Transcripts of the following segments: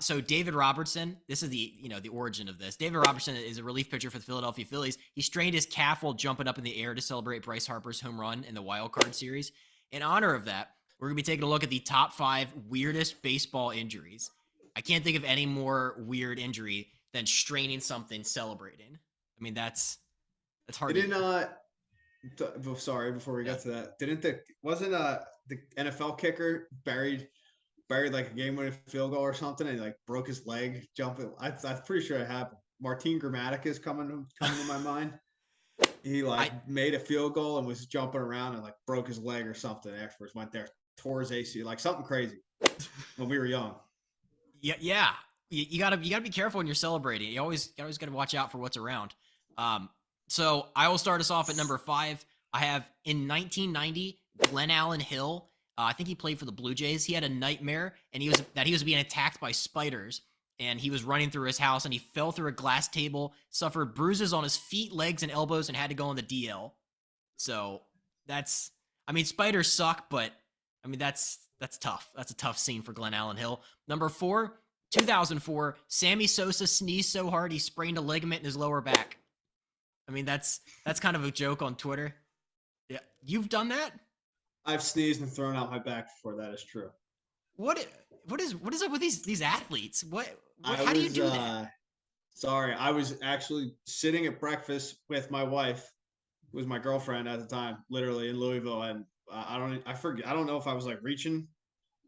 So David Robertson, this is the origin of this. David Robertson is a relief pitcher for the Philadelphia Phillies. He strained his calf while jumping up in the air to celebrate Bryce Harper's home run in the wild card series. In honor of that, we're going to be taking a look at the top 5 weirdest baseball injuries. I can't think of any more weird injury than straining something celebrating. I mean, that's hard to Didn't hear. sorry, before we Yeah. get to that, didn't the wasn't the NFL kicker buried like a game-winning field goal or something, and like broke his leg jumping? I'm pretty sure it happened. Martin Gramatica is coming to my mind. He I like made a field goal and was jumping around and like broke his leg or something afterwards. Went there, tore his AC, like something crazy when we were young. yeah. You gotta be careful when you're celebrating. You always gotta watch out for what's around. So I will start us off at number 5. I have in 1990 Glenn Allen Hill. I think he played for the Blue Jays. He had a nightmare, and he was being attacked by spiders, and he was running through his house, and he fell through a glass table, suffered bruises on his feet, legs, and elbows, and had to go on the DL. So that's, I mean, spiders suck, but I mean that's tough. That's a tough scene for Glenn Allen Hill. Number 4, 2004, Sammy Sosa sneezed so hard he sprained a ligament in his lower back. I mean, that's kind of a joke on Twitter. Yeah, you've done that? I've sneezed and thrown out my back before. That is true. What what is up with these athletes? What I how do you was do that? sorry. I was actually sitting at breakfast with my wife, who was my girlfriend at the time, literally in Louisville, and I forget. I don't know if I was like reaching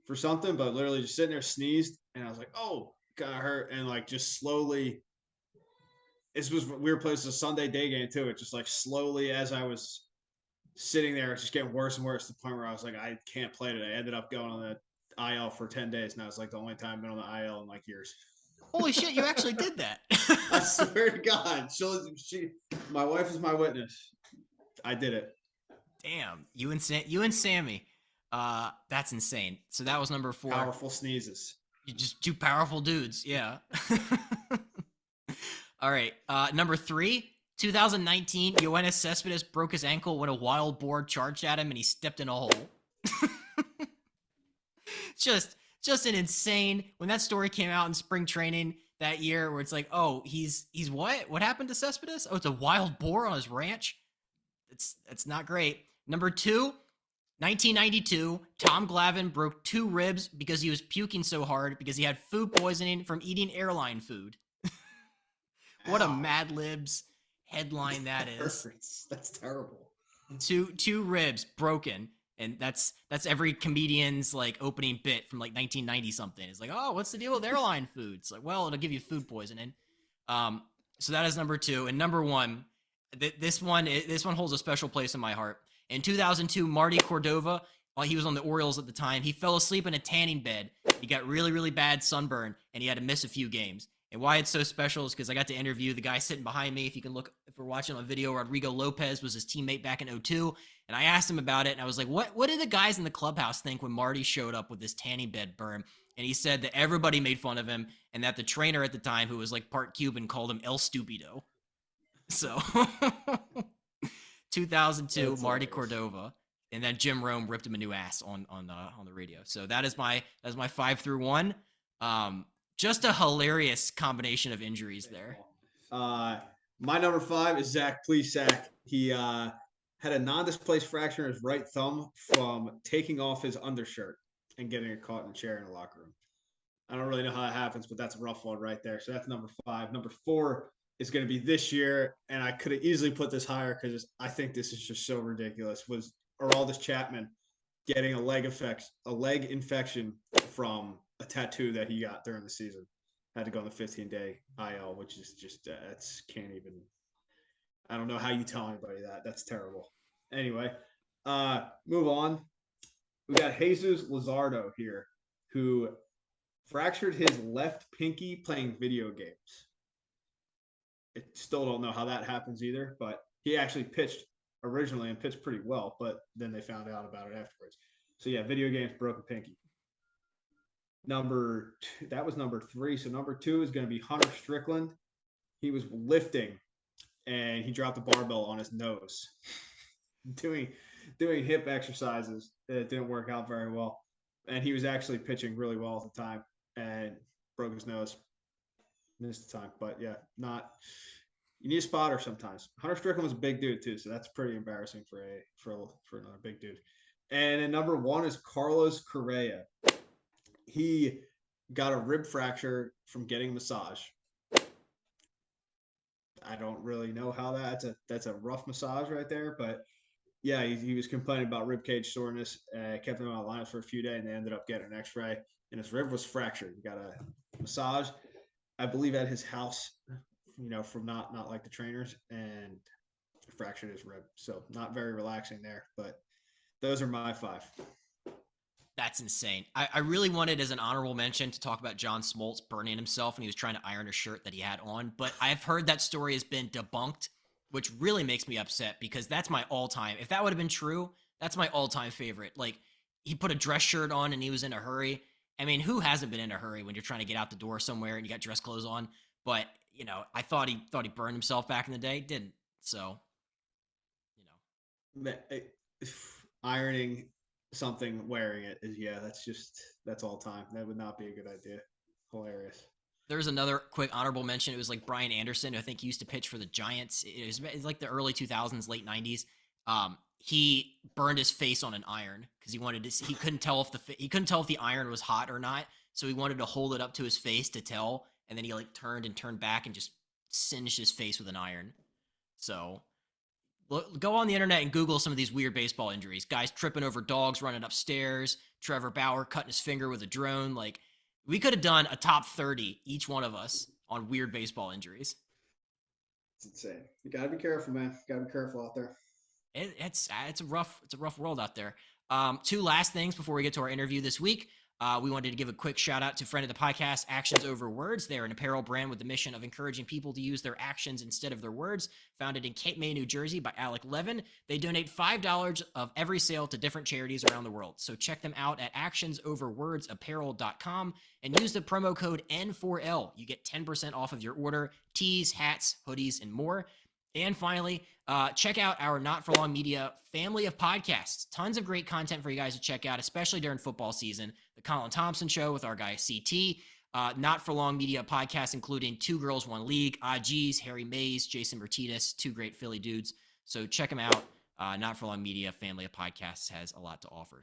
for something, but literally just sitting there sneezed, and I was like, "Oh, got hurt," and like just slowly. This was we were playing a Sunday day game too. It just like slowly as I was sitting there, it's just getting worse and worse to the point where I was like, I can't play today. I ended up going on the IL for 10 days. Now it's like the only time I've been on the IL in like years. Holy shit, you actually did that. I swear to God, my wife is my witness. I did it. Damn, you and Sammy. That's insane. So that was number 4. Powerful sneezes. You just two powerful dudes. Yeah. All right. Number 3, 2019, Yoenis Cespedes broke his ankle when a wild boar charged at him and he stepped in a hole. just an insane. When that story came out in spring training that year, where it's like, oh, he's what? What happened to Cespedes? Oh, it's a wild boar on his ranch. It's not great. Number 2, 1992, Tom Glavine broke 2 ribs because he was puking so hard because he had food poisoning from eating airline food. What a Wow. Mad Libs headline that is. That's terrible. Two ribs broken, and that's every comedian's like opening bit from like 1990 something. It's like, oh, what's the deal with airline food? It's like, well, it'll give you food poisoning. So that is number 2, and number 1. This one holds a special place in my heart. In 2002, Marty Cordova, while he was on the Orioles at the time, he fell asleep in a tanning bed. He got really, really bad sunburn, and he had to miss a few games. And why it's so special is because I got to interview the guy sitting behind me. If you can look, if we're watching on video, Rodrigo Lopez was his teammate back in 2002. And I asked him about it, and I was like, what did the guys in the clubhouse think when Marty showed up with this tanning bed burn? And he said that everybody made fun of him, and that the trainer at the time, who was like part Cuban, called him El Stupido. So 2002, That's Marty hilarious. Cordova, and then Jim Rome ripped him a new ass on the radio. So that is my 5 through 1. Just a hilarious combination of injuries there. My number 5 is Zach Plesac. He had a non-displaced fracture in his right thumb from taking off his undershirt and getting it caught in a chair in the locker room. I don't really know how that happens, but that's a rough one right there. So that's number 5. Number 4 is going to be this year, and I could have easily put this higher because I think this is just so ridiculous. Was Aroldis Chapman getting a leg infection from a tattoo that he got during the season? Had to go on the 15-day IL, which is just that's can't even. I don't know how you tell anybody that. That's terrible. Anyway, move on. We got Jesus Luzardo here, who fractured his left pinky playing video games. I still don't know how that happens either, but he actually pitched originally and pitched pretty well, but then they found out about it afterwards. So yeah, video games, broken pinky. That was number 3. So number 2 is going to be Hunter Strickland. He was lifting and he dropped the barbell on his nose, doing hip exercises. It didn't work out very well, and he was actually pitching really well at the time. And broke his nose, missed the time. But yeah, not. You need a spotter sometimes. Hunter Strickland was a big dude too, so that's pretty embarrassing for another big dude. And at number one is Carlos Correa. He got a rib fracture from getting a massage. I don't really know how that's a rough massage right there, but yeah, he was complaining about rib cage soreness. Kept him on lineups for a few days, and they ended up getting an X-ray, and his rib was fractured. He got a massage, I believe, at his house, from not like the trainers, and fractured his rib. So not very relaxing there, but those are my five. That's insane. I really wanted, as an honorable mention, to talk about John Smoltz burning himself when he was trying to iron a shirt that he had on, but I've heard that story has been debunked, which really makes me upset because that's my all-time. If that would have been true, that's my all-time favorite. Like, he put a dress shirt on and he was in a hurry. I mean, who hasn't been in a hurry when you're trying to get out the door somewhere and you got dress clothes on? But I thought he burned himself back in the day. Didn't. So, you know. Ironing something, wearing it is, yeah, that's all time. That would not be a good idea. Hilarious. There's another quick honorable mention. It was like Brian Anderson, who I think he used to pitch for the Giants. It's like the early 2000s, late 90s. He burned his face on an iron because he couldn't tell if the iron was hot or not. So he wanted to hold it up to his face to tell. And then he like turned back and just singed his face with an iron. So go on the internet and Google some of these weird baseball injuries. Guys tripping over dogs, running upstairs. Trevor Bauer cutting his finger with a drone. Like, we could have done a top 30, each one of us, on weird baseball injuries. It's insane. You gotta be careful, man. You gotta be careful out there. It's a rough world out there. Two last things before we get to our interview this week. We wanted to give a quick shout out to friend of the podcast, Actions Over Words. They're an apparel brand with the mission of encouraging people to use their actions instead of their words. Founded in Cape May, New Jersey by Alec Levin. They donate $5 of every sale to different charities around the world. So check them out at actionsoverwordsapparel.com and use the promo code N4L. You get 10% off of your order, tees, hats, hoodies, and more. And finally, check out our Not For Long Media family of podcasts. Tons of great content for you guys to check out, especially during football season. The Colin Thompson Show with our guy CT. Not For Long Media podcasts, including Two Girls, One League, Ajis, Harry Mays, Jason Martinez, two great Philly dudes. So check them out. Not For Long Media family of podcasts has a lot to offer.